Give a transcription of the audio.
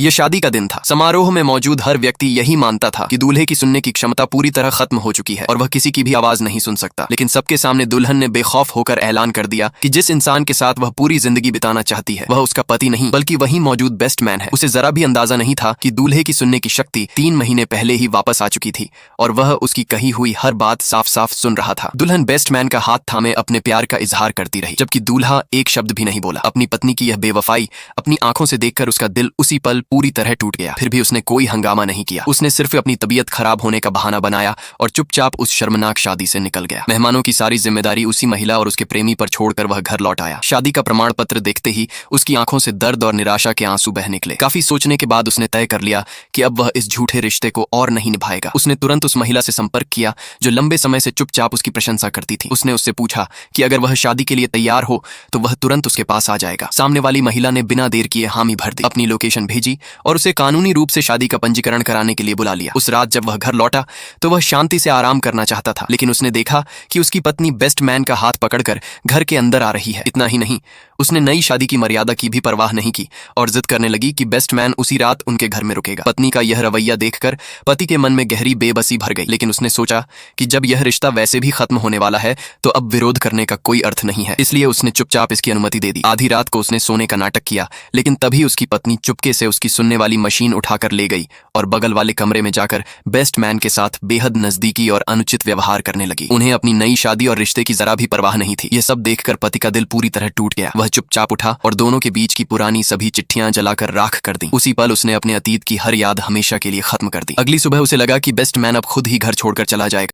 यह शादी का दिन था। समारोह में मौजूद हर व्यक्ति यही मानता था कि दूल्हे की सुनने की क्षमता पूरी तरह खत्म हो चुकी है और वह किसी की भी आवाज नहीं सुन सकता। लेकिन सबके सामने दुल्हन ने बेखौफ होकर ऐलान कर दिया कि जिस इंसान के साथ वह पूरी जिंदगी बिताना चाहती है वह उसका पति नहीं बल्कि वही मौजूद बेस्ट मैन है। उसे जरा भी अंदाजा नहीं था कि दूल्हे की सुनने की शक्ति 3 महीने पहले ही वापस आ चुकी थी और वह उसकी कही हुई हर बात साफ साफ सुन रहा था। दुल्हन बेस्ट मैन का हाथ थामे अपने प्यार का इजहार करती रही, जबकि दूल्हा एक शब्द भी नहीं बोला। अपनी पत्नी की यह बेवफाई अपनी आंखों से देखकर उसका दिल उसी पल पूरी तरह टूट गया। फिर भी उसने कोई हंगामा नहीं किया। उसने सिर्फ अपनी तबीयत खराब होने का बहाना बनाया और चुपचाप उस शर्मनाक शादी से निकल गया। मेहमानों की सारी जिम्मेदारी उसी महिला और उसके प्रेमी पर छोड़कर वह घर लौट आया। शादी का प्रमाण पत्र देखते ही उसकी आंखों से दर्द और निराशा के आंसू बह निकले। काफी सोचने के बाद उसने तय कर लिया कि अब वह इस झूठे रिश्ते को और नहीं निभाएगा। उसने तुरंत उस महिला से संपर्क किया जो लंबे समय से चुपचाप उसकी प्रशंसा करती थी। उसने उससे पूछा कि अगर वह शादी के लिए तैयार हो तो वह तुरंत उसके पास आ जाएगा। सामने वाली महिला ने बिना देर किए हामी भर दी, अपनी लोकेशन भेजी और उसे कानूनी रूप से शादी का पंजीकरण कराने के लिए बुला लिया। उस रात जब वह घर लौटा तो वह शांति से आराम करना चाहता था, लेकिन उसने देखा कि उसकी पत्नी बेस्ट मैन का हाथ पकड़कर घर के अंदर आ रही है। इतना ही नहीं, उसने नई शादी की मर्यादा की भी परवाह नहीं की और जिद करने लगी कि बेस्ट मैन उसी रात उनके घर में रुकेगा। पत्नी का यह रवैया देखकर पति के मन में गहरी बेबसी भर गई, लेकिन उसने सोचा कि जब यह रिश्ता वैसे भी खत्म होने वाला है तो अब विरोध करने का कोई अर्थ नहीं है, इसलिए उसने चुपचाप इसकी अनुमति दे दी। आधी रात को उसने सोने का नाटक किया, लेकिन तभी उसकी पत्नी चुपके से उसकी सुनने वाली मशीन उठाकर ले गई और बगल वाले कमरे में जाकर बेस्ट मैन के साथ बेहद नजदीकी और अनुचित व्यवहार करने लगी। उन्हें अपनी नई शादी और रिश्ते की जरा भी परवाह नहीं थी। यह सब देखकर पति का दिल पूरी तरह टूट गया। वह चुपचाप उठा और दोनों के बीच की पुरानी सभी चिट्ठियां जलाकर राख कर दी। उसी पल उसने अपने अतीत की हर याद हमेशा के लिए खत्म कर दी। अगली सुबह उसे लगा कि बेस्ट मैन अब खुद ही घर छोड़कर चला जाएगा।